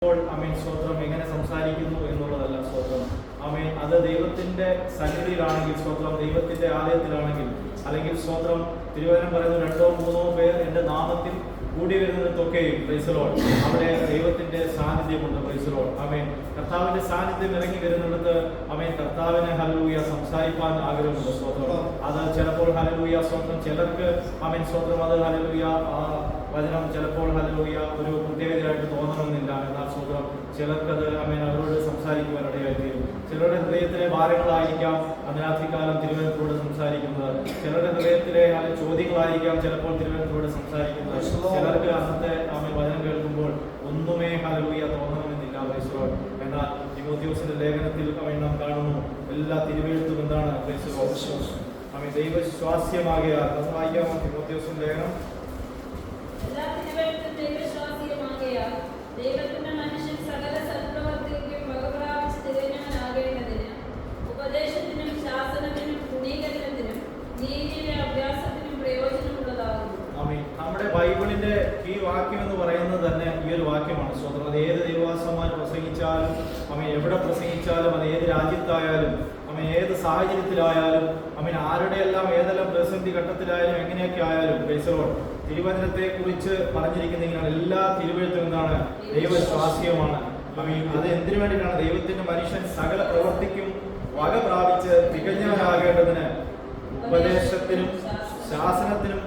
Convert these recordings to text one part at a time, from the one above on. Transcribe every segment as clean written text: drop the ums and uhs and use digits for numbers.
സ്തോത്രം എങ്ങനെ സംസാരിക്കുന്നു എന്നുള്ളതല്ല സ്തോത്രം. അത് ദൈവത്തിന്റെ സന്നിധിയിലാണെങ്കിൽ സ്തോത്രം, ദൈവത്തിന്റെ ആലയത്തിലാണെങ്കിൽ, അല്ലെങ്കിൽ സ്തോത്രം തിരുവചനം പറയുന്നു 2-3 പേർ എൻ്റെ നാമത്തിൽ കൂടി വരുന്നിടത്തൊക്കെയും പ്രൈസ് ലോർഡ് അവിടെ ദൈവത്തിന്റെ സാന്നിധ്യമുണ്ട്. പ്രൈസ് ലോർഡ് കർത്താവിന്റെ സാന്നിധ്യം ഇറങ്ങി വരുന്നിടത്ത് കർത്താവിനെ ഹല്ലേലൂയ സംസാരിക്കാൻ ആഗ്രഹമുണ്ട് സ്തോത്രം. അത് ചിലപ്പോൾ ഹല്ലേലൂയ സ്തോത്രം ചിലർക്ക് സ്തോത്രം അത് ഹല്ലേലൂയ വചനം ചിലപ്പോൾ ഹല്ലേലൂയ ഒരു പ്രത്യേകതയായിട്ട് തോന്നണമെന്നില്ല. എന്നാൽ സ്തോത്രം ചിലർക്കത് അവരോട് സംസാരിക്കുവാൻ ഇടയായിത്തീരും. ചിലരുടെ ഹൃദയത്തിലെ ഭാരങ്ങളായിരിക്കാം രാത്രികാലം തിരുവനന്തപുരത്തോട് സംസാരിക്കുന്നത്. ചിലരുടെ ഹൃദയത്തിലെ ചോദ്യങ്ങളായിരിക്കാം ചിലപ്പോൾ തിരുവനന്തപുരത്തോട് സംസാരിക്കുന്നത്. ചിലർക്ക് അന്നത്തെ വചനം കേൾക്കുമ്പോൾ ഒന്നുമേ ഹല്ലേലൂയ തോന്നണമെന്നില്ല. Praise lord. എന്നാൽ തിമോഥെയോസിന്റെ ലേഖനത്തിൽ നാം കാണുന്നു എല്ലാ തിരുവെഴുത്തും എന്താണ് പ്രൈസ് ലോർഡ് ദൈവശ്വാസ്യമാകിയാൽ. അത് വായിക്കാമോ? തിമോഥെയോസിന്റെ ലേഖനം ദൈവത്തിന്റെ മനുഷ്യൻ സകല സൽപ്രവൃത്തിക്കും വകപ്രാപിച്ച് തികഞ്ഞവനാകേണ്ടതിന് ഉപദേശത്തിനും ശാസനത്തിനും ഗുണീകരണത്തിനും നീതിയുടെ അഭ്യാസത്തിനും പ്രയോജനമുള്ളതാകുന്നു. നമ്മുടെ ബൈബിളിന്റെ ഈ വാക്യം എന്ന് പറയുന്നത് തന്നെ ഈ ഒരു വാക്യമാണ് സ്വന്തം. അത് ഏത് ദൈവദാസന്മാർ പ്രസംഗിച്ചാലും എവിടെ പ്രസംഗിച്ചാലും, അത് ഏത് രാജ്യത്തായാലും ഏത് സാഹചര്യത്തിലായാലും ആരുടെയെല്ലാം ഏതെല്ലാം പ്രതിസന്ധി ഘട്ടത്തിലായാലും എങ്ങനെയൊക്കെ ആയാലും പ്രൈസ് ലോർഡ് തിരുവചനത്തെ കുറിച്ച് പറഞ്ഞിരിക്കുന്ന എല്ലാ തിരുവഴുത്തും എന്താണ്? ദൈവശ്വാസ്യമാണ്. അത് എന്തിനു വേണ്ടിയിട്ടാണ്? ദൈവത്തിന്റെ മനുഷ്യൻ സകല പ്രവർത്തിക്കും വക പ്രാപിച്ച് തികഞ്ഞവനാകേണ്ടതിന് ഉപദേശത്തിനും ശാസനത്തിനും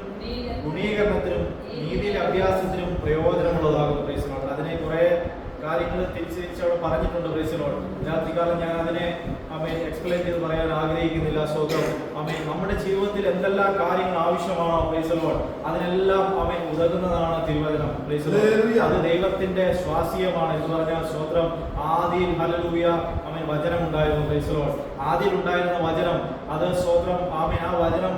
ഗുണീകരണത്തിനും നീതിയിലെ അഭ്യാസത്തിനും പ്രയോജനമുള്ളതാകും. Praise Lord. അതിനെ കുറെ കാര്യങ്ങൾ തിരിച്ച് അവിടെ പറഞ്ഞിട്ടുണ്ട്. Praise Lord. രാത്രികാലം ഞാൻ അതിനെ എക്സ്പ്ലെയിൻ ചെയ്ത് പറയാൻ ആഗ്രഹിക്കുന്നില്ല. സ്വന്തം നമ്മുടെ ജീവിതത്തിൽ എന്തെല്ലാം കാര്യങ്ങൾ ആവശ്യമാണോ പ്രൈസ് ലോർഡ് അതിനെല്ലാം ഉതകുന്നതാണ് തിരുവചനം. Praise lord. അത് ദൈവത്തിന്റെ ശ്വാസീയമാണ് എന്ന് പറഞ്ഞാൽ സ്വത്രം ആദിയിൽ ഹല്ലേലൂയ വചനം ഉണ്ടായിരുന്നു. Praise lord. ആദിയിൽ ഉണ്ടായിരുന്ന വചനം അത് സ്വത്രം ആ വചനം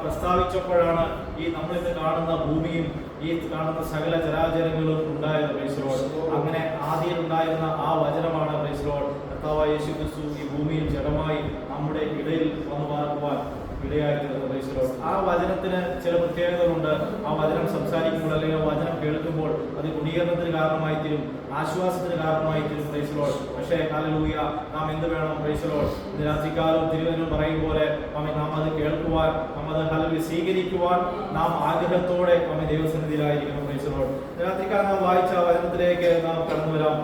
പ്രസ്താവിച്ചപ്പോഴാണ് ഈ നമ്മളിന്ന് കാണുന്ന ഭൂമിയും ഈ കാണുന്ന സകല ചരാചരങ്ങളും ഉണ്ടായത്. Praise lord. അങ്ങനെ ആദിയിൽ ഉണ്ടായിരുന്ന ആ വചനമാണ് പ്രൈസ് ലോർഡ് കർത്താവായ യേശു ക്രിസ്തു ഈ ഭൂമിയിൽ ജഡമായി നമ്മുടെ ഇടയിൽ വന്നു പാർക്കുവാൻ ഇടയായിത്തീർന്നത്. Praise Lord. ആ വചനത്തിന് ചില പ്രത്യേകതകളുണ്ട്. ആ വചനം സംസാരിക്കുമ്പോൾ അല്ലെങ്കിൽ ആ വചനം കേൾക്കുമ്പോൾ അത് ഗുണീകരണത്തിന് കാരണമായി തീരും, ആശ്വാസത്തിന് കാരണമായി തീരും. Praise Lord. പക്ഷേ ഹല്ലേലൂയ നാം എന്ത് വേണം? Praise lord. ഇന്ന് രാത്രികാലം തിരുവചനം പറയും പോലെ നാം അത് കേൾക്കുവാൻ, നാം അത് ഹല്ലേലൂയ സ്വീകരിക്കുവാൻ നാം ആഗ്രഹത്തോടെ ദൈവസന്നിധിയിലായിരിക്കണം. Praise Lord. രാത്രികാലം നാം വായിച്ച വചനത്തിലേക്ക് നാം കടന്നു വരാം.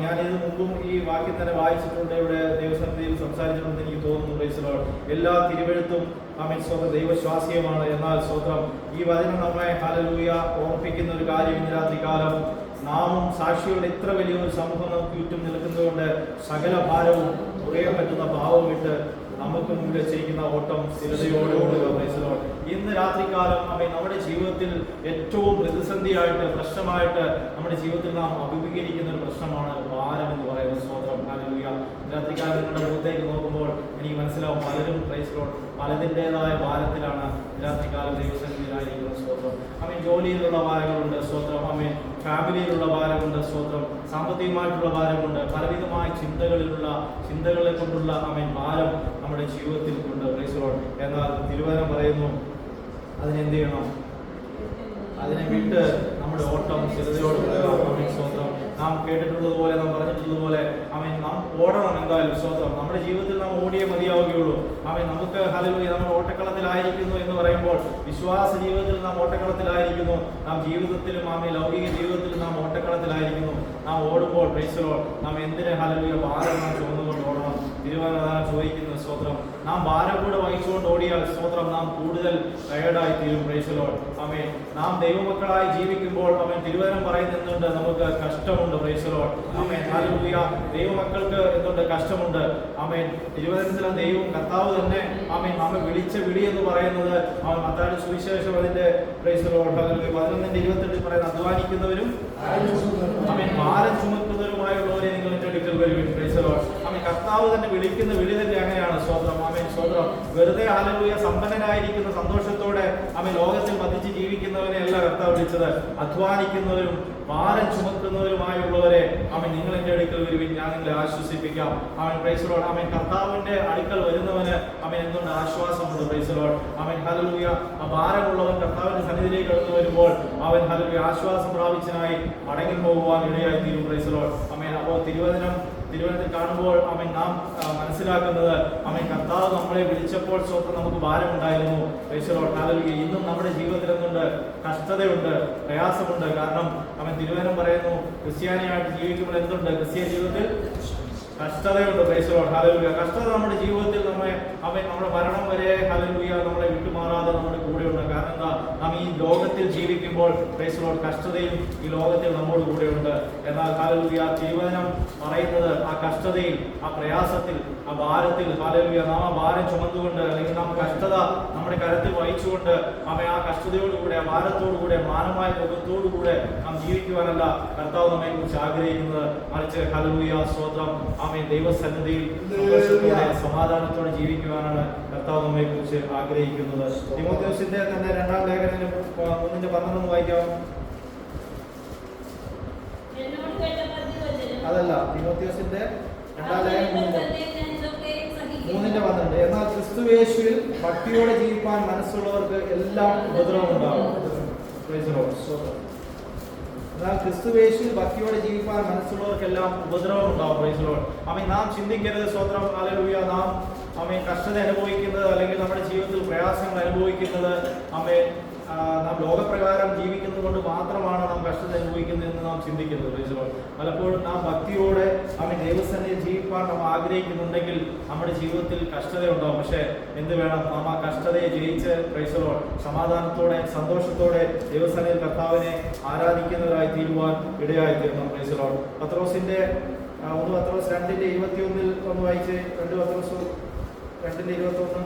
ഞാൻ ഇതിനു മുമ്പും ഈ വാക്യം തന്നെ വായിച്ചിട്ടുണ്ട്, ഇവിടെ ദൈവസന്നിധിയിൽ സംസാരിച്ചിട്ടുണ്ട് എനിക്ക് തോന്നുന്നു. Praise lord. എല്ലാ തിരുവെഴുത്തും സ്വന്തം ദൈവശ്വാസ്യമാണ്. എന്നാൽ സ്വന്തം ഈ വചനം നമ്മളെ ഹല്ലേലൂയ ഓർപ്പിക്കുന്ന ഒരു കാര്യം ഇന്ന് രാത്രികാലം നാമും സാക്ഷികളുടെ ഇത്ര വലിയൊരു സമൂഹം നമുക്ക് ചുറ്റും നിൽക്കുന്നതുകൊണ്ട് സകല ഭാരവും കുറയാൻ പറ്റുന്ന ഭാവം വിട്ട് നമുക്ക് മുമ്പിൽ വെച്ചിരിക്കുന്ന ഓട്ടം സ്ഥിരതയോടെ ഓടുക. Praise lord. ഇന്ന് രാത്രികാലം നമ്മുടെ ജീവിതത്തിൽ ഏറ്റവും പ്രതിസന്ധിയായിട്ട് പ്രശ്നമായിട്ട് നമ്മുടെ ജീവിതത്തിൽ നാം അഭിമുഖീകരിക്കുന്ന ഒരു പ്രശ്നമാണ് ഭാരം എന്ന് പറയുന്നത്. സ്തോത്രം. ഹല്ലേലൂയ. രാത്രികാലം നിങ്ങളുടെ മുഖത്തേക്ക് നോക്കുമ്പോൾ എനിക്ക് മനസ്സിലാവും പലരും പ്രൈസ് ലോർഡ് പലതിൻ്റെതായ ഭാരത്തിലാണ് രാത്രികാലം ദൈവസന്നിധിയിലായിരിക്കുന്നത്. സ്തോത്രം. ജോലിയിലുള്ള ഭാരങ്ങളുണ്ട്. സ്തോത്രം. ഫാമിലിയിലുള്ള ഭാരമുണ്ട്. സ്തോത്രം. സാമ്പത്തികമായിട്ടുള്ള ഭാരമുണ്ട്. പലവിധമായ ചിന്തകളെ കൊണ്ടുള്ള ഭാരം നമ്മുടെ ജീവിതത്തിൽ ഉണ്ട്. Praise lord. എന്നാൽ തിരുവചനം പറയുന്നു അതിനെന്ത് ചെയ്യണം? അതിനെ വിട്ട് നമ്മുടെ ഓട്ടം സ്ഥിരതയോട് സ്തോത്രം. നാം കേട്ടിട്ടുള്ളതുപോലെ, നാം പറഞ്ഞിട്ടുള്ളതുപോലെ നാം ഓടണം എന്തായാലും. സ്തോത്രം. നമ്മുടെ ജീവിതത്തിൽ നാം ഓടിയേ മതിയാവുകയുള്ളൂ. നമുക്ക് ഹല്ലേലൂയ നമ്മൾ ഓട്ടക്കളത്തിലായിരിക്കുന്നു എന്ന് പറയുമ്പോൾ വിശ്വാസ ജീവിതത്തിൽ നാം ഓട്ടക്കളത്തിലായിരിക്കുന്നു. നാം ജീവിതത്തിലും ലൗകിക ജീവിതത്തിലും നാം ഓട്ടക്കളത്തിലായിരിക്കുന്നു. നാം ഓടുമ്പോൾ പ്രൈസ് ലോർഡ് നാം എന്തിന് ഹല്ലേലൂയ ഭാരം നാം ചുമന്നുകൊണ്ട് ഓടണം? തിരുവചനം ചോദിക്കുന്നത്. സ്തോത്രം. നാം ഭാരം കൂടെ വഹിച്ചുകൊണ്ട് ഓടിയാൽ സ്തോത്രം നാം കൂടുതൽ ടയേർഡായി തീരും. Praise lord. നാം ദൈവമക്കളായി ജീവിക്കുമ്പോൾ തിരുവചനം പറയുന്നുണ്ട് നമുക്ക് കഷ്ടമുണ്ട്. Praise lord. ഹല്ലേലൂയ. ദൈവമക്കൾക്ക് എന്തുണ്ട്? കഷ്ടമുണ്ട്. തിരുവചനത്തിലെ ദൈവം കർത്താവ് തന്നെ നമ്മെ വിളിച്ച വിളി എന്ന് പറയുന്നത് മത്തായിയുടെ സുവിശേഷം അതിന്റെ പ്രൈസ് ലോർഡ് 11:28 പറയുന്ന അധ്വാനിക്കുന്നവരും ഭാരം ചുമക്കുന്നവരുമായുള്ളവരെ നിങ്ങൾ എന്റെ അടുക്കൽ വരുവിൻ. Praise lord. കർത്താവ് തന്നെ വിളിക്കുന്ന വിളി തന്നെ അങ്ങനെയാണ്. സ്വതന്ത്രം. സ്വതന്ത്രം. വെറുതെ ഹല്ലേലൂയ സമ്പന്നനായിരിക്കുന്ന സന്തോഷത്തോടെ ലോകത്തിൽ മതിച്ച് ജീവിക്കുന്നവനെ അല്ല കർത്താവ് വിളിച്ചത്. അധ്വാനിക്കുന്നവരും ഭാരം ചുമക്കുന്നവരുമായുള്ളവരെ നിങ്ങൾ എന്റെ അടുക്കൽ വരുവിൻ, ഞാൻ ജനങ്ങളെ ആശ്വസിപ്പിക്കാം. ആമേൻ. Praise the lord. ആമേൻ. കർത്താവിന്റെ അടുക്കൽ വരുന്നവന് ആമേൻ എന്തുണ്ട്? ആശ്വാസമുണ്ട്. Praise the lord. ആമേൻ. ഹല്ലേലൂയ. ഭാരമുള്ളവൻ കർത്താവിന്റെ സന്നിധിയിലേക്ക് കടന്നു വരുമ്പോൾ അവൻ ഹല്ലേലൂയ ആശ്വാസം പ്രാപിച്ചനായി മടങ്ങി പോകുവാൻ ഇടയായി തീരും. Praise the lord. ആമേൻ. അപ്പോൾ തിരുവനന്തപുരത്തിൽ കാണുമ്പോൾ ആമേൻ നാം മനസ്സിലാക്കുന്നത് ആമേൻ കർത്താവ് നമ്മളെ വിളിച്ചപ്പോൾ സ്വന്തം നമുക്ക് ഭാരമുണ്ടായിരുന്നു. Praise the lord. ഹല്ലേലൂയ. ഇന്നും നമ്മുടെ ജീവിതത്തിൽ എന്തുണ്ട്? കഷ്ടതയുണ്ട്, പ്രയാസമുണ്ട്. കാരണം അവൻ തിരുവചനം പറയുന്നു ക്രിസ്ത്യാനിയായിട്ട് ജീവിക്കുമ്പോൾ എന്തുണ്ട്? ക്രിസ്ത്യ ജീവിതത്തിൽ കഷ്ടതയുണ്ട്. Praise the lord. ഹല്ലേലൂയ. കഷ്ടത നമ്മുടെ ജീവിതത്തിൽ നമ്മുടെ മരണം വരെ ഹല്ലേലൂയ നമ്മളെ വിട്ടുമാറാതെ നമ്മുടെ കൂടെയുണ്ട്. കാരണം എന്താ? നാം ഈ ലോകത്തിൽ ജീവിക്കുമ്പോൾ പ്രൈസ് ദി ലോർഡ് കഷ്ടതയും ഈ ലോകത്തിൽ നമ്മോട് കൂടെയുണ്ട്. എന്നാൽ ഹല്ലേലൂയ തിരുവചനം പറയുന്നത് ആ കഷ്ടതയിൽ, ആ പ്രയാസത്തിൽ, ആ ഭാരത്തിൽ ഹല്ലേലൂയ നാം ആ ഭാരം ചുമന്നുകൊണ്ട് അല്ലെങ്കിൽ നാം കഷ്ടത നമ്മുടെ കരത്തിൽ വഹിച്ചുകൊണ്ട് ആ കഷ്ടതയോടുകൂടെ, ആ ഭാരത്തോടുകൂടെ, മാനമായ മുഖത്തോടുകൂടെ നാം ജീവിക്കുവാനല്ല കർത്താവ് നമ്മെ കുറിച്ച് ആഗ്രഹിക്കുന്നത്. മറിച്ച് ഹല്ലേലൂയ സ്തോത്രം ആമേൻ ദൈവസന്നിധിയിൽ സന്തോഷത്തോടെ സമാധാനത്തോടെ ജീവിക്കുവാനാണ് കർത്താവ് നമ്മെ കുറിച്ച് ആഗ്രഹിക്കുന്നത്. തിമോഥെയോസിന്റെ തന്നെ 2-ാം ലേഖനം 3:12 വായിക്കാം. അതല്ല, തിമോഥെയോസിന്റെ 2-ാം ലേഖനം 3:12. എന്നാൽ ക്രിസ്തുയേശുവിൽ ഭക്തിയോടെ ജീവിപ്പാൻ മനസ്സുള്ളവർക്ക് എല്ലാം ഉപദ്രവം ഉണ്ടാകും. എന്നാൽ ക്രിസ്തുയേശുവിൽ ഭക്തിയോടെ ജീവിപ്പാൻ മനസ്സുള്ളവർക്കെല്ലാം ഉപദ്രവം ഉണ്ടാവും. Praise the lord. ആമേൻ. നാം ചിന്തിക്കരുത് സ്വത്രം ഹല്ലേലൂയ നാം ആമേൻ കഷ്ടത അനുഭവിക്കുന്നത് അല്ലെങ്കിൽ നമ്മുടെ ജീവിതത്തിൽ പ്രയാസങ്ങൾ അനുഭവിക്കുന്നത് ആമേൻ നാം ലോകപ്രകാരം ജീവിക്കുന്നത് കൊണ്ട് മാത്രമാണ് നാം കഷ്ടത അനുഭവിക്കുന്നതെന്ന് നാം ചിന്തിക്കുന്നത്. Price the Lord. പലപ്പോഴും നാം ഭക്തിയോടെ ആമേൻ ദൈവസന്നിധിയിൽ ജീവിക്കാൻ നാം ആഗ്രഹിക്കുന്നുണ്ടെങ്കിൽ നമ്മുടെ ജീവിതത്തിൽ കഷ്ടത ഉണ്ടാവും. പക്ഷേ എന്ത് വേണം? നാം ആ കഷ്ടതയെ ജയിച്ച് പ്രൈസ് ദി ലോർഡ് സമാധാനത്തോടെ സന്തോഷത്തോടെ ദൈവസന്നിധിയിൽ കർത്താവിനെ ആരാധിക്കുന്നവരായി തീരുവാൻ ഇടയായി തീർന്നു. Price the Lord. പത്രോസിന്റെ 1 പത്രോസ് 2:21 ഒന്ന് വായിച്ച്. 2 പത്രോസ് 2:21.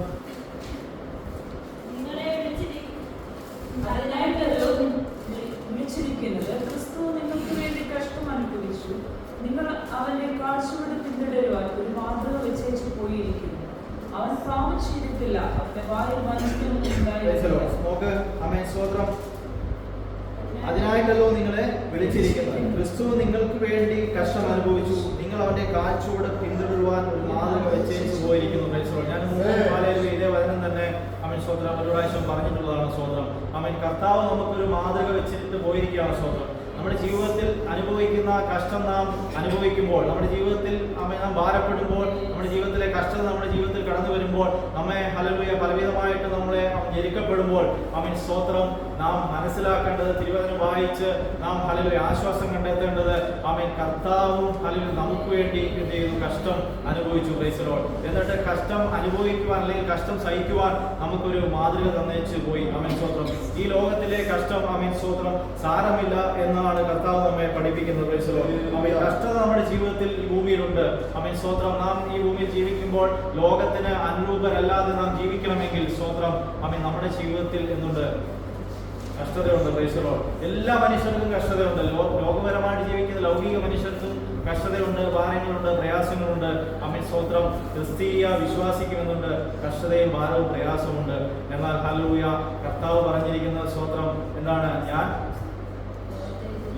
അതിനായിട്ടല്ലോ വിളിച്ചിരിക്കുന്നത് ക്രിസ്തു നിങ്ങൾക്ക് വേണ്ടി കഷ്ടം അനുഭവിച്ചു, നിങ്ങൾ അവന്റെ കാഴ്ചയോടെ പിന്തുടരുവാൻ ഒരു മാതൃക വെച്ചേച്ചു പോയിരിക്കുന്നു. അവൻ പാപം ചെയ്തിട്ടില്ല, അവന്റെ വായിൽ മനസ്സിലായി. അതിനായിട്ടല്ലോ നിങ്ങളെ വിളിച്ചിരിക്കുന്നത്. ക്രിസ്തു നിങ്ങൾക്ക് വേണ്ടി കഷ്ടം അനുഭവിച്ചു, നിങ്ങൾ അവന്റെ കാഴ്ചയോടെ പിന്തുടരുവാൻ ഒരു മാതൃക വെച്ചേച്ചു പോയിരിക്കുന്നു. ഞാൻ ഇതേ വചനം തന്നെ അവൻ സ്വന്തം ഒരു പ്രാവശ്യം പറഞ്ഞിട്ടുള്ളതാണ്. സ്വന്തം അവൻ കർത്താവ് നമുക്കൊരു മാതൃക വെച്ചിട്ട് പോയിരിക്കുകയാണ്. സ്വന്തം നമ്മുടെ ജീവിതത്തിൽ അനുഭവിക്കുന്ന കഷ്ടം നാം അനുഭവിക്കുമ്പോൾ, നമ്മുടെ ജീവിതത്തിൽ നാം ഭാരപ്പെടുമ്പോൾ, നമ്മുടെ ജീവിതത്തിലെ കഷ്ടത നമ്മുടെ ജീവിതത്തിൽ കടന്നു വരുമ്പോൾ, നമ്മെ ഹല്ലേലൂയ പലവിധമായിട്ട് നമ്മളെ ഞെരുക്കപ്പെടുമ്പോൾ അവൻ സ്തോത്രം നാം മനസ്സിലാക്കേണ്ടത്, തിരുവചനം വായിച്ച് നാം ഹല്ലേലൂയ ആശ്വാസം കണ്ടെത്തേണ്ടത് അവൻ കർത്താവും ഹല്ലേലൂയ നമുക്ക് വേണ്ടി എന്ത് ചെയ്തു? കഷ്ടം അനുഭവിച്ചു. Price the Lord. എന്നിട്ട് കഷ്ടം അനുഭവിക്കുവാൻ അല്ലെങ്കിൽ കഷ്ടം സഹിക്കുവാൻ നമുക്കൊരു മാതൃക തന്നേച്ച് പോയി. അവൻ സ്തോത്രം ഈ ലോകത്തിലെ കഷ്ടം അവൻ സ്തോത്രം സാരമില്ല എന്നാണ് കർത്താവ് നമ്മെ പഠിപ്പിക്കുന്നത്. Price the Lord. അവൻ കഷ്ടത നമ്മുടെ ജീവിതത്തിൽ ഈ ഭൂമിയിലുണ്ട്. അവൻ സ്തോത്രം നാം ഈ ഭൂമിയിൽ ജീവിക്കുമ്പോൾ ലോകത്തിന് അനുരൂപരല്ലാതെ നാം ജീവിക്കണമെങ്കിൽ സ്തോത്രം അവൻ നമ്മുടെ ജീവിതത്തിൽ എന്തുണ്ട്? കഷ്ടതയുണ്ട്. Praise the lord. എല്ലാ മനുഷ്യർക്കും കഷ്ടതയുണ്ട്. ലോകപരമായിട്ട് ജീവിക്കുന്ന ലൗകിക മനുഷ്യർക്കും കഷ്ടതയുണ്ട്, ഭാരങ്ങളുണ്ട്, പ്രയാസങ്ങളുണ്ട്. അമ്മ സ്തോത്രം ക്രിസ്തീയ വിശ്വാസിക്കുമെന്നുണ്ട് കഷ്ടതയും ഭാരവും പ്രയാസമുണ്ട്. എന്നാൽ ഹല്ലേലൂയ കർത്താവ് പറഞ്ഞിരിക്കുന്ന സ്തോത്രം എന്താണ്? ഞാൻ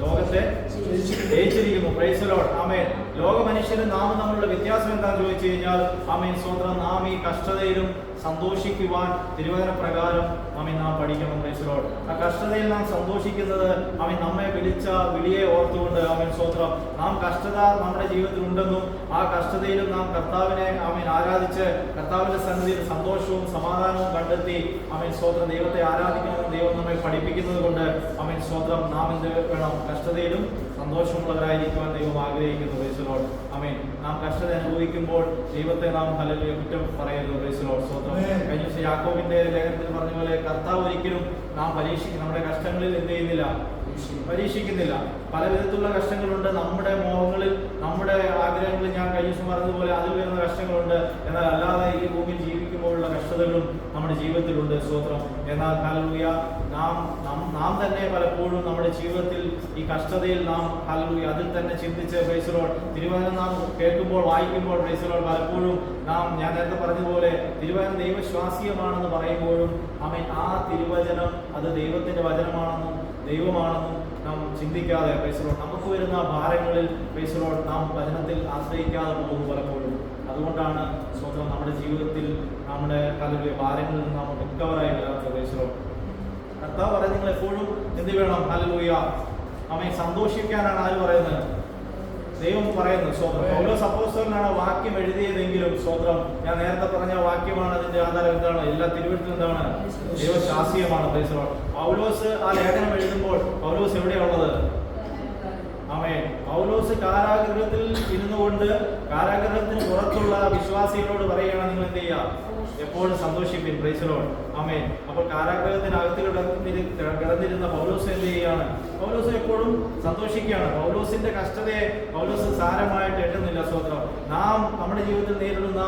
ലോകത്തെ ജയിച്ചിരിക്കുന്നു. Praise the lord. ആമേൻ. ലോക മനുഷ്യരും നാം തമ്മിലുള്ള വ്യത്യാസം എന്താണെന്ന് ചോദിച്ചു കഴിഞ്ഞാൽ ആമേൻ സ്തോത്രം നാം ഈ കഷ്ടതയിലും സന്തോഷിക്കുവാൻ തിരുവചന പ്രകാരം നാം പഠിക്കണം. Price the Lord. ആ കഷ്ടതയിൽ നാം സന്തോഷിക്കുന്നത് നമ്മെ വിളിച്ച വിളിയെ ഓർത്തുകൊണ്ട് സ്തോത്രം നാം കഷ്ടത നമ്മുടെ ജീവിതത്തിൽ ഉണ്ടെന്നും ആ കഷ്ടതയിലും നാം കർത്താവിനെ ആരാധിച്ച് കർത്താവിന്റെ സന്നിധിയിൽ സന്തോഷവും സമാധാനവും കണ്ടെത്തി സ്തോത്രം ദൈവത്തെ ആരാധിക്കണമെന്ന് ദൈവം നമ്മെ പഠിപ്പിക്കുന്നത് കൊണ്ട് സ്തോത്രം നാം എന്ത് വേണം? കഷ്ടതയിലും സന്തോഷമുള്ളവരായിരിക്കുവാൻ ദൈവം ആഗ്രഹിക്കുന്നു. Praise the lord. ആമേൻ. നാം കഷ്ടത അനുഭവിക്കുമ്പോൾ ദൈവത്തെ നാം ഹല്ലേലൂയ കുറ്റം പറയരുത്. Praise the lord. സ്തോത്രം. കഴിഞ്ഞ ദിവസം യാക്കോബിന്റെ ലേഖനത്തിൽ പറഞ്ഞ പോലെ കർത്താവ് ഒരിക്കലും നാം നമ്മുടെ കഷ്ടങ്ങളിൽ എന്ത് ചെയ്യുന്നില്ല? പരീക്ഷിക്കുന്നില്ല. പല വിധത്തിലുള്ള കഷ്ടങ്ങളുണ്ട്. നമ്മുടെ മോഹങ്ങളിൽ നമ്മുടെ ആഗ്രഹങ്ങളിൽ ഞാൻ കഴിഞ്ഞ ദിവസം പറഞ്ഞതുപോലെ അതിൽ വരുന്ന കഷ്ടങ്ങളുണ്ട്. എന്നാൽ അല്ലാതെ ഈ ഭൂമിയിൽ ജീവിക്കുമ്പോഴുള്ള കഷ്ടതകളും നമ്മുടെ ജീവിതത്തിലുണ്ട്. സ്തോത്രം. എന്നാൽ ഹല്ലേലൂയ നാം തന്നെ പലപ്പോഴും നമ്മുടെ ജീവിതത്തിൽ ഈ കഷ്ടതയിൽ നാം ഹല്ലേലൂയ അതിൽ തന്നെ ചിന്തിച്ച് പ്രൈസ് ദി ലോർഡ് തിരുവചനം നാം കേൾക്കുമ്പോൾ വായിക്കുമ്പോൾ പ്രൈസ് ദി ലോർഡ് പലപ്പോഴും ഞാൻ നേരത്തെ പറഞ്ഞതുപോലെ തിരുവചനം ദൈവശ്വാസീയമാണെന്ന് പറയുമ്പോഴും ആ തിരുവചനം അത് ദൈവത്തിന്റെ വചനമാണെന്നും ദൈവമാണെന്നും നാം ചിന്തിക്കാതെ പ്രൈസ് നമുക്ക് വരുന്ന ഭാരങ്ങളിൽ പ്രൈസ് നാം വചനത്തിൽ ആശ്രയിക്കാതെ പോകുന്നു പലപ്പോഴും. അതുകൊണ്ടാണ് സ്വന്തം നമ്മുടെ ജീവിതത്തിൽ നമ്മുടെ ഹല്ലേലൂയ ഭാരങ്ങളിൽ നിന്ന് നാം റിക്കവറായി വരാത്ത പ്രൈസ് കർത്താവ് പറയുന്നത് നിങ്ങൾ എപ്പോഴും എന്ത് വേണം? ഹല്ലേലൂയ ആമേൻ സന്തോഷിക്കാനാണ് ആര് പറയുന്നത്? ദൈവം പറയുന്നു. സ്വന്തം പൗലോസ് അപ്പോസ്തലനാണ് വാക്യം എഴുതിയതെങ്കിലും സ്വന്തം ഞാൻ നേരത്തെ പറഞ്ഞ വാക്യമാണ് അതിന്റെ ആധാരം. എന്താണ്? എല്ലാ തിരുവഴുത്തും എന്താണ്? ദൈവശാസ്ത്രീയമാണ്. പൗലോസ് ആ ലേഖനം എഴുതുമ്പോൾ പൗലോസ് എവിടെയുള്ളത്? ആമേൻ. പൗലോസ് കാരാഗൃഹത്തിൽ ഇരുന്നുകൊണ്ട് കാരാഗൃഹത്തിന് പുറത്തുള്ള വിശ്വാസികളോട് പറയുകയാണ്, നിങ്ങൾ എന്ത് ചെയ്യുക? എപ്പോഴും സന്തോഷിപ്പിൻ. Price lord. ആമേൻ. അപ്പോൾ കാരാഗൃഹത്തിനകത്ത് കിടന്നിരുന്ന പൗലോസ് എന്ത് ചെയ്യുകയാണ്? പൗലോസ് എപ്പോഴും സന്തോഷിക്കുകയാണ്. പൗലോസിന്റെ കഷ്ടതയെ പൗലോസ് സാരമായിട്ട് എട്ടുന്നില്ല. സ്വത്രം നാം നമ്മുടെ ജീവിതത്തിൽ നേരിടുന്ന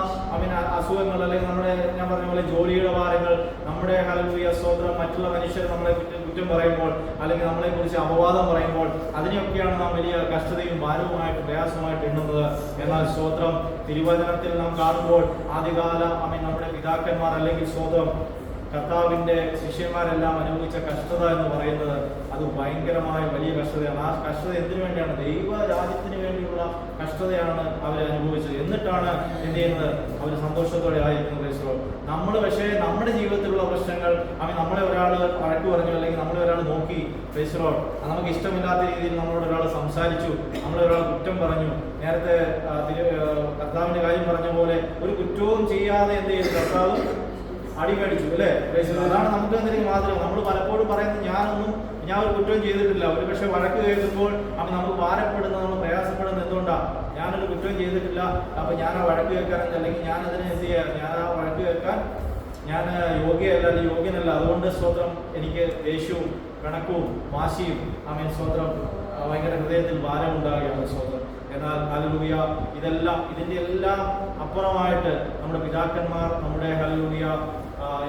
അസുഖങ്ങൾ, അല്ലെങ്കിൽ നമ്മുടെ ഞാൻ പറഞ്ഞ പോലെ ജോലിയുടെ ഭാരങ്ങൾ, നമ്മുടെ ഹല്ലേലൂയ സ്വത്രം മറ്റുള്ള മനുഷ്യർ നമ്മളെ കുറ്റം പറയുമ്പോൾ, അല്ലെങ്കിൽ നമ്മളെ കുറിച്ച് അപവാദം പറയുമ്പോൾ, അതിനെയൊക്കെയാണ് നാം വലിയ കഷ്ടതയും ഭാരവുമായിട്ട് പ്രയാസമായിട്ട് എണ്ണുന്നത്. എന്നാൽ സ്വത്രം തിരുവചനത്തിൽ നാം കാണുമ്പോൾ ആദ്യകാല നമ്മുടെ പിതാക്കന്മാർ അല്ലെങ്കിൽ സ്വതം കർത്താവിന്റെ ശിഷ്യന്മാരെല്ലാം അനുഭവിച്ച കഷ്ടത എന്ന് പറയുന്നത് അത് ഭയങ്കരമായ വലിയ കഷ്ടതയാണ്. ആ കഷ്ടത എന്തിനു വേണ്ടിയാണ്? ദൈവരാജ്യത്തിന് വേണ്ടിയുള്ള കഷ്ടതയാണ് അവർ അനുഭവിച്ചത്. എന്നിട്ടാണ് എന്ത് ചെയ്യുന്നത്? അവർ സന്തോഷത്തോടെ ആയിരിക്കുന്നത്. നമ്മൾ പക്ഷേ നമ്മുടെ ജീവിതത്തിലുള്ള പ്രശ്നങ്ങൾ നമ്മളെ ഒരാൾ വഴക്ക് പറഞ്ഞു, അല്ലെങ്കിൽ നമ്മളെ ഒരാൾ നോക്കി നമുക്ക് ഇഷ്ടമില്ലാത്ത രീതിയിൽ നമ്മളോട് ഒരാൾ സംസാരിച്ചു, നമ്മളെ ഒരാൾ കുറ്റം പറഞ്ഞു. നേരത്തെ കർത്താവിന്റെ കാര്യം പറഞ്ഞ പോലെ ഒരു കുറ്റവും ചെയ്യാതെ എന്ത് ചെയ്തു? കർത്താവ് അടിമേടിച്ചു, അല്ലേ? അതാണ് നമുക്ക് എന്തെങ്കിലും മാതൃക. നമ്മൾ പലപ്പോഴും പറയുന്നത് ഞാൻ ഒരു കുറ്റവും ചെയ്തിട്ടില്ല. ഒരു പക്ഷെ വഴക്ക് കേൾക്കുമ്പോൾ നമുക്ക് ഭാരപ്പെടുന്നത്, നമ്മൾ പ്രയാസപ്പെടുന്നത് എന്തുകൊണ്ടാണ്? ഞാനൊരു കുറ്റവും ചെയ്തിട്ടില്ല, അപ്പൊ ഞാൻ ആ വഴക്ക് കേൾക്കാൻ, അല്ലെങ്കിൽ ഞാൻ അതിനെ എന്ത് ചെയ്യാൻ, ഞാൻ ആ വഴക്ക് കേൾക്കാൻ ഞാൻ യോഗ്യല്ല, അല്ലെങ്കിൽ യോഗ്യനല്ല. അതുകൊണ്ട് സ്വത്രം എനിക്ക് ദേഷ്യവും പിണക്കവും വാശിയും സ്വത്രം ഭയങ്കര ഹൃദയത്തിൽ ഭാരം ഉണ്ടാകുകയാണ് സ്വത്രം. എന്നാൽ ഹല്ലേലൂയ ഇതിന്റെ എല്ലാം അപ്പുറമായിട്ട് നമ്മുടെ പിതാക്കന്മാർ, നമ്മുടെ ഹല്ലേലൂയ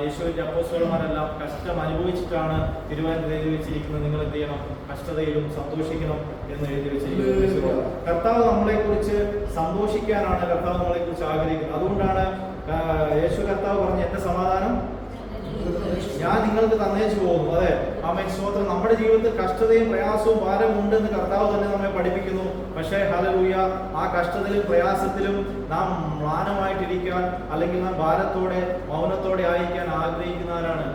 യേശുവിന്റെ അപ്പോസ്തലന്മാരെല്ലാം കഷ്ടം അനുഭവിച്ചിട്ടാണ് തിരുവചനത്തിൽ എഴുതി വെച്ചിരിക്കുന്നത്. നിങ്ങൾ എന്ത് ചെയ്യണം? കഷ്ടതയിലും സന്തോഷിക്കണം എന്ന് എഴുതി വെച്ചിരിക്കുന്നത്. കർത്താവ് നമ്മളെ കുറിച്ച് സന്തോഷിക്കാനാണ് കർത്താവ് നമ്മളെ കുറിച്ച് ആഗ്രഹിക്കുന്നത്. അതുകൊണ്ടാണ് യേശു കർത്താവ് പറഞ്ഞ എന്റെ സമാധാനം ഞാൻ നിങ്ങൾക്ക് തന്നേച്ചു പോകുന്നു. അതെ, ആമേൻ. സ്തോത്രം. നമ്മുടെ ജീവിതത്തിൽ കഷ്ടതയും പ്രയാസവും ഭാരവും ഉണ്ടെന്ന് കർത്താവ് തന്നെ നമ്മെ പഠിപ്പിക്കുന്നു. പക്ഷേ ഹല്ലേലൂയ ആ കഷ്ടതയിലും പ്രയാസത്തിലും നാം മ്ലാനമായിട്ടിരിക്കാൻ, അല്ലെങ്കിൽ നാം ഭാരത്തോടെ മൗനത്തോടെ ആയിരിക്കാൻ ആഗ്രഹിക്കുന്ന ആരാണ്?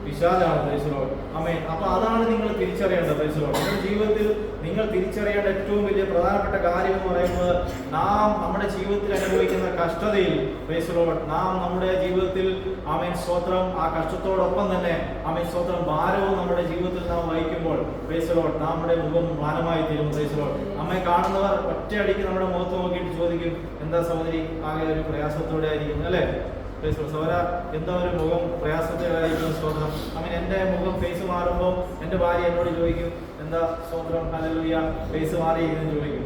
പിശാചാണ്. Praise lord. ആമേൻ. അപ്പൊ അതാണ് നിങ്ങൾ തിരിച്ചറിയേണ്ടത്. Praise Lord. നിങ്ങളുടെ ജീവിതത്തിൽ നിങ്ങൾ തിരിച്ചറിയേണ്ട ഏറ്റവും വലിയ പ്രധാനപ്പെട്ട കാര്യം എന്ന് പറയുന്നത് നാം നമ്മുടെ ജീവിതത്തിൽ അനുഭവിക്കുന്ന കഷ്ടതയിൽ പ്രൈസ് ലോർഡ് നാം നമ്മുടെ ജീവിതത്തിൽ ആമേൻ സ്തോത്രം ആ കഷ്ടത്തോടൊപ്പം തന്നെ ആമേൻ സ്തോത്രം ഭാരവും നമ്മുടെ ജീവിതത്തിൽ നാം വഹിക്കുമ്പോൾ പ്രൈസ് ലോർഡ് നമ്മുടെ മുഖം മ്ലാനമായി തീരും. Praise lord. നമ്മെ കാണുന്നവർ ഒറ്റയടിക്ക് നമ്മുടെ മുഖത്ത് നോക്കിയിട്ട് ചോദിക്കും, എന്താ സഹോദരി ആകെ ഒരു പ്രയാസത്തോടെ ആയിരിക്കുന്നു, അല്ലേ? സഹോദര, എന്താ ഒരു മുഖം പ്രയാസത്തിലായിരിക്കും? സ്തോത്രം. എൻ്റെ മുഖം ഫേസ് മാറുമ്പോൾ എൻ്റെ ഭാര്യ എന്നോട് ചോദിക്കും, എന്താ സ്തോത്രം ഹല്ലേലൂയ ഫേസ് മാറിയിരിക്കുന്നു ചോദിക്കും.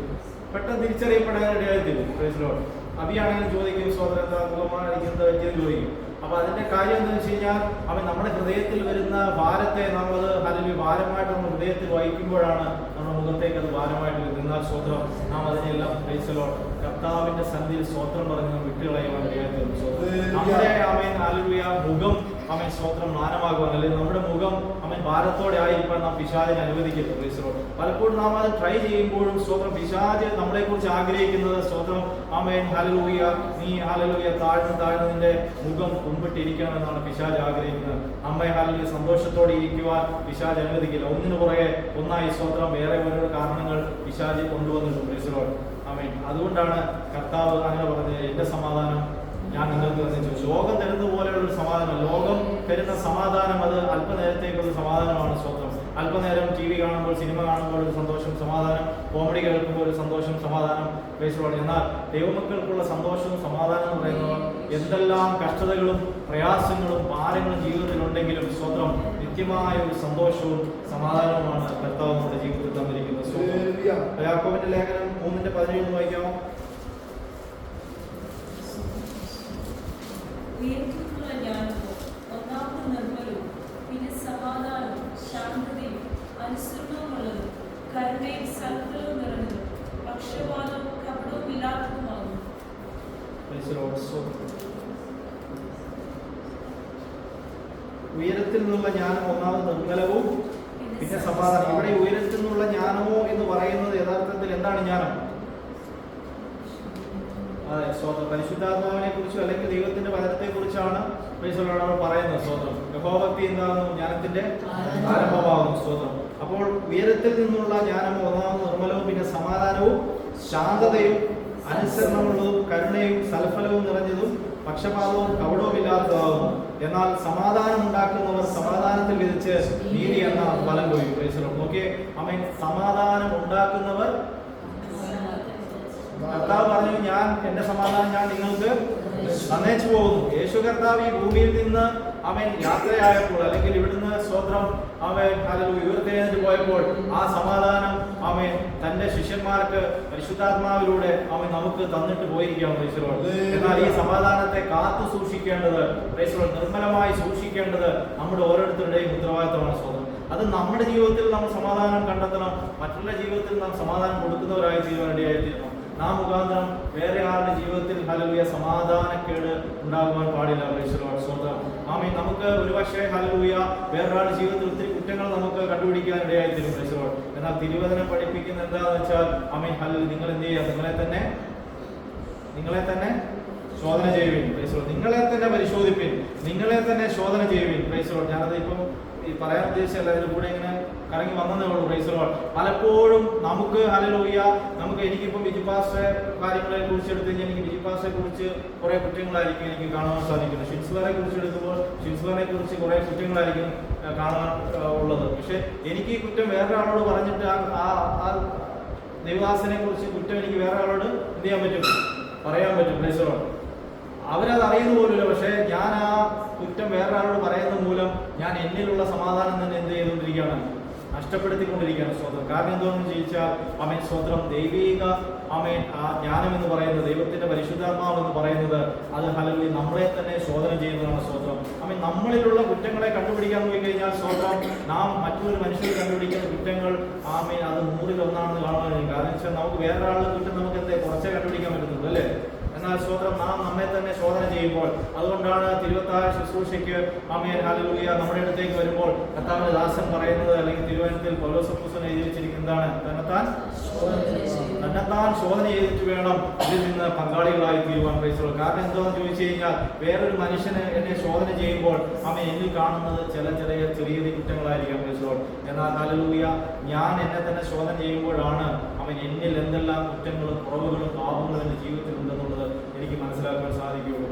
പെട്ടെന്ന് തിരിച്ചറിയപ്പെടാൻ ഇടയായിത്തീരും. Praise Lord. അഭിയാണെങ്കിലും ചോദിക്കും, സ്തോത്രം എന്താ മുഖമായിരിക്കും, എന്താ പറ്റിയെന്ന് ചോദിക്കും. അപ്പൊ അതിന്റെ കാര്യം എന്താണെന്ന് വെച്ച് കഴിഞ്ഞാൽ നമ്മുടെ ഹൃദയത്തിൽ വരുന്ന ഭാരത്തെ നമ്മൾ ഹല്ലേലൂയ ഭാരമായിട്ട് നമ്മുടെ ഹൃദയത്തിൽ വഹിക്കുമ്പോഴാണ് നമ്മുടെ മുഖത്തേക്ക് അത് ഭാരമായിട്ട് വരുന്ന സ്തോത്രം. നാം അതിനെല്ലാം പ്രൈസ് ലോർഡ് കർത്താവിന്റെ സന്നിധിയിൽ സ്തോത്രം പറഞ്ഞ് വിട്ടുകളയുവാൻ നമ്മുടെ ഹല്ലേലൂയ മുഖം സ്തോത്രം മ്ലാനമാകുവാൻ, അല്ലെങ്കിൽ നമ്മുടെ മുഖം ഭാരത്തോടെ ആയിരിക്കാൻ നാം പിശാചിനെ അനുവദിക്കരുത്. Praise lord. പലപ്പോഴും നാം അത് ട്രൈ ചെയ്യുമ്പോഴും സ്തോത്രം പിശാച് നമ്മളെ കുറിച്ച് ആഗ്രഹിക്കുന്നത് സ്തോത്രം ഹല്ലേലൂയ നീ ഹല്ലേലൂയ താഴ്ന്ന് നിന്റെ മുഖം മുൻപിട്ടിരിക്കണം എന്നാണ് പിശാച് ആഗ്രഹിക്കുന്നത്. നമ്മെ ഹല്ലേലൂയ സന്തോഷത്തോടെ ഇരിക്കുവാൻ പിശാച് അനുവദിക്കില്ല. ഒന്നിനു പുറകെ ഒന്നായി സ്തോത്രം വേറെ ഓരോ കാരണങ്ങൾ പിശാച് കൊണ്ടുവന്നിട്ടുണ്ട്. Praise lord. ആമേൻ. അതുകൊണ്ടാണ് കർത്താവ് അങ്ങനെ പറഞ്ഞത്, എന്റെ സമാധാനം ഞാൻ നിങ്ങൾക്ക് തന്നിച്ചു. ലോകം തരുന്ന പോലെയുള്ള ഒരു സമാധാനം, ലോകം തരുന്ന സമാധാനം അത് അല്പനേരത്തേക്കുള്ള സമാധാനമാണ്. സ്വന്തം അല്പനേരം TV കാണുമ്പോൾ, സിനിമ കാണുമ്പോൾ ഒരു സന്തോഷം, സമാധാനം, കോമഡി കേൾക്കുമ്പോൾ ഒരു സന്തോഷം, സമാധാനം. പ്രൈസ്. എന്നാൽ ദൈവമക്കൾക്കുള്ള സന്തോഷവും സമാധാനം എന്ന് പറയുന്നത് എന്തെല്ലാം കഷ്ടതകളും പ്രയാസങ്ങളും ഭാരങ്ങളും ജീവിതത്തിലുണ്ടെങ്കിലും സ്വന്തം നിത്യമായ ഒരു സന്തോഷവും സമാധാനവുമാണ് കർത്താവ് നമ്മുടെ ജീവിതത്തിൽ തന്നിരിക്കുന്നത്. യാക്കോബിന്റെ ലേഖനം 3:17 വായിക്കാമോ? ഉയർത്തിയുള്ള ജ്ഞാനവും ഒന്നാമത് നിർമ്മലവും പിന്നെ സമാധാനവും ശാന്തതയും അനുസരണവുമുള്ളതും കരുണയും സൽഫലവും നിറഞ്ഞതും പക്ഷപാതവും കപടവും ഇല്ലാത്തതുമാകുന്നു. ഉയരത്തിൽ നിന്നുള്ള ജ്ഞാനം ഒന്നാമത് നിർമ്മലവും പിന്നെ സമാധാനം. ഇവിടെ ഉയരത്തിൽ നിന്നുള്ള ജ്ഞാനമോ എന്ന് പറയുന്നത് യഥാർത്ഥത്തിൽ എന്താണ് ജ്ഞാനം? അതെ, സ്വന്തം പരിശുദ്ധാത്മാവിനെ കുറിച്ചോ അല്ലെങ്കിൽ ദൈവത്തിന്റെ വചനത്തെ കുറിച്ചാണ് നമ്മൾ പറയുന്നത്. സ്വന്തം യഹോഭക്തി എന്താകുന്നു? ജ്ഞാനത്തിന്റെ ആരംഭമാകുന്നു. സ്വന്തം. അപ്പോൾ ഉയരത്തിൽ നിന്നുള്ള ജ്ഞാനമോ ഒന്നാമത് നിർമ്മലവും പിന്നെ സമാധാനവും ശാന്തതയും അനുസരണമുള്ളതും കരുണയും സൽഫലവും നിറഞ്ഞതും പക്ഷപാതവും കപടവുമില്ലാത്തതാകുന്നു. എന്നാൽ സമാധാനം ഉണ്ടാക്കുന്നവർ സമാധാനത്തിൽ വിധിച്ച് നീതി എന്ന ഫലം കൊയ്യും. നോക്കിയേ, ആമേൻ. സമാധാനം ഉണ്ടാക്കുന്നവർ, കർത്താവ് പറഞ്ഞു, ഞാൻ എന്റെ സമാധാനം ഞാൻ നിങ്ങൾക്ക് തന്നേച്ചു പോകുന്നു. യേശു കർത്താവ് ഈ ഭൂമിയിൽ നിന്ന് അവൻ യാത്രയായപ്പോൾ അല്ലെങ്കിൽ ഇവിടുന്ന് സ്വത്രം അവൻ ഉയർത്തെഴുന്നേറ്റ് പോയപ്പോൾ ആ സമാധാനം അവൻ തന്റെ ശിഷ്യന്മാർക്ക് പരിശുദ്ധാത്മാവിലൂടെ അവൻ നമുക്ക് തന്നിട്ട് പോയിരിക്കുകയാണ്. എന്നാൽ ഈ സമാധാനത്തെ കാത്തു സൂക്ഷിക്കേണ്ടത്, നിർമ്മലമായി സൂക്ഷിക്കേണ്ടത് നമ്മുടെ ഓരോരുത്തരുടെയും ഉത്തരവാദിത്തമാണ്. സ്വന്തം അത് നമ്മുടെ ജീവിതത്തിൽ നമ്മൾ സമാധാനം കണ്ടെത്തണം. മറ്റുള്ള ജീവിതത്തിൽ നാം സമാധാനം കൊടുക്കുന്നവരായി തീരുമാനിയായിത്തീരണം. നാം മുഖാന്തരം വേറെ ആളുടെ ജീവിതത്തിൽ ഹല്ലേലൂയ സമാധാനക്കേട് ഉണ്ടാകുവാൻ പാടില്ല. സ്വന്തം ആമീൻ. നമുക്ക് ഒരുപക്ഷെ ഹല്ലേലൂയ വേറൊരാളുടെ ജീവിതത്തിൽ ഒത്തിരി കുറ്റങ്ങൾ നമുക്ക് കണ്ടുപിടിക്കാൻ ഇടയായിത്തീരും. എന്നാൽ തിരുവചനം പഠിപ്പിക്കുന്ന എന്താണെന്ന് വെച്ചാൽ ആമീൻ ഹല്ലേലൂയ, നിങ്ങൾ എന്ത് ചെയ്യുക? നിങ്ങളെ തന്നെ ശോധന ചെയ്യുവിൻ. നിങ്ങളെ തന്നെ പരിശോധിപ്പിൻ, നിങ്ങളെ തന്നെ ശോധന ചെയ്യുവിൻ. ഞാനത് ഇപ്പം ഈ പറയാൻ ഉദ്ദേശിച്ചല്ല, അതിന്റെ കൂടെ ഇങ്ങനെ കറങ്ങി വന്നതേ ഉള്ളൂ. പലപ്പോഴും നമുക്ക് ഹല്ലേലൂയ എനിക്കിപ്പം ബിജിപാസ്റ്റെ കാര്യങ്ങളെ കുറിച്ച് എടുത്തു കഴിഞ്ഞാൽ എനിക്ക് ബിജിപാസ്റ്റെ കുറിച്ച് കുറെ കുറ്റങ്ങളായിരിക്കും എനിക്ക് കാണാൻ സാധിക്കുന്നത്. ഷിൻസ്വാനെ കുറിച്ച് എടുക്കുമ്പോൾ ഷിൻസ്വാനെ കുറിച്ച് കുറെ കുറ്റങ്ങളായിരിക്കും കാണാൻ ഉള്ളത്. പക്ഷെ എനിക്ക് ഈ കുറ്റം വേറെ ആളോട് പറഞ്ഞിട്ട് ആ ദൈവദാസനെ കുറിച്ച് കുറ്റം എനിക്ക് വേറെ ആളോട് എന്ത് ചെയ്യാൻ പറ്റും? പറയാൻ പറ്റും. അവരത് അറിയുന്ന പോലുമില്ല. പക്ഷെ ഞാൻ ആ കുറ്റം വേറൊരാളോട് പറയുന്നത് മൂലം ഞാൻ എന്നിലുള്ള സമാധാനം തന്നെ എന്ത് ചെയ്തുകൊണ്ടിരിക്കുകയാണ്? നഷ്ടപ്പെടുത്തിക്കൊണ്ടിരിക്കുകയാണ്. സ്വന്തം. കാരണം എന്താണെന്ന് ചോദിച്ചാൽ ആമേൻ സ്വന്തം ദൈവിക ആമേൻ ആ ജ്ഞാനം എന്ന് പറയുന്നത്, ദൈവത്തിന്റെ പരിശുദ്ധാത്മാവ് എന്ന് പറയുന്നത് അത് ഹല്ലേലൂയ നമ്മളെ തന്നെ ശോധന ചെയ്യുന്നതാണ്. സ്വന്തം ആമേൻ. നമ്മളിലുള്ള കുറ്റങ്ങളെ കണ്ടുപിടിക്കാൻ പോയി കഴിഞ്ഞാൽ സ്വന്തം നാം മറ്റൊരു മനുഷ്യർ കണ്ടുപിടിക്കുന്ന കുറ്റങ്ങൾ ആമേൻ അത് 100-ൽ 1 കാണാൻ കഴിയും. കാരണം വെച്ചാൽ നമുക്ക് വേറൊരാളുടെ കുറ്റം നമുക്ക് എന്തേ കുറച്ചേ കണ്ടുപിടിക്കാൻ പറ്റുന്നുള്ളൂ, അല്ലേ? എന്നാൽ സ്വന്തം നാം നമ്മെ തന്നെ ശോധന ചെയ്യുമ്പോൾ, അതുകൊണ്ടാണ് തിരുവത്താഴ ശുശ്രൂഷയ്ക്ക് ആമേൻ ഹല്ലേലൂയ നമ്മുടെ അടുത്തേക്ക് വരുമ്പോൾ കർത്താവിന്റെ ദാസൻ പറയുന്നത്, അല്ലെങ്കിൽ തിരുവചനത്തിൽ പൗലോസ് അപ്പോസ്തലൻ എഴുതി വെച്ചിരിക്കുന്നത് എന്താണ്? തന്നെത്താൻ ശോധന ചെയ്തിട്ട് വേണം ഇതിൽ നിന്ന് പങ്കാളികളായി തീരുവാൻ. കാരണം എന്താണെന്ന് ചോദിച്ചു കഴിഞ്ഞാൽ വേറൊരു മനുഷ്യന് എന്നെ ശോധന ചെയ്യുമ്പോൾ അവൻ എന്നിൽ കാണുന്നത് ചെറിയ കുറ്റങ്ങളായിരിക്കാം. എന്നാൽ ഹല്ലേലൂയ ഞാൻ എന്നെ തന്നെ ശോധന ചെയ്യുമ്പോഴാണ് അവൻ എന്നിൽ എന്തെല്ലാം കുറ്റങ്ങളും കുറവുകളും പാപങ്ങളും എൻ്റെ ജീവിതത്തിൽ ഉണ്ടെന്നുള്ളത് എനിക്ക് മനസ്സിലാക്കാൻ സാധിക്കുകയുള്ളൂ.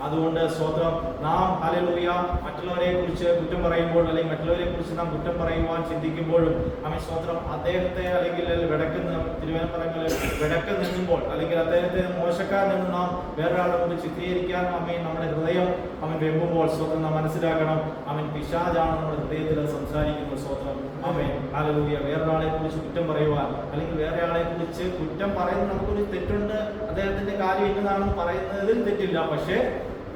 അതുകൊണ്ട് സ്വന്തം നാം ഹല്ലേലൂയ മറ്റുള്ളവരെ കുറിച്ച് കുറ്റം പറയുമ്പോൾ അല്ലെങ്കിൽ മറ്റുള്ളവരെ കുറിച്ച് നാം കുറ്റം പറയുവാൻ ചിന്തിക്കുമ്പോഴും അവൻ സ്വന്തം അദ്ദേഹത്തെ അല്ലെങ്കിൽ വിടക്ക് നിന്നുമ്പോൾ അല്ലെങ്കിൽ അദ്ദേഹത്തെ മോശക്കാരനെന്ന് നാം വേറൊരാളെ കൊണ്ട് ചിത്രീകരിക്കാൻ അമ്മയും നമ്മുടെ ഹൃദയം അവൻ വെമ്പുമ്പോൾ സ്വന്തം നാം മനസ്സിലാക്കണം, അവൻ പിശാചാണ് നമ്മുടെ ഹൃദയത്തിൽ സംസാരിക്കുന്നത്. സ്വന്തം ആമേൻ ഹല്ലേലൂയ. വേറൊരാളെ കുറിച്ച് കുറ്റം പറയുവാൻ അല്ലെങ്കിൽ വേറെ ആളെ കുറിച്ച് കുറ്റം പറയുന്നത് നമുക്കൊരു തെറ്റുണ്ട്, അദ്ദേഹത്തിന്റെ കാര്യം ഇന്നതാണെന്ന് പറയുന്നതിൽ തെറ്റില്ല. പക്ഷേ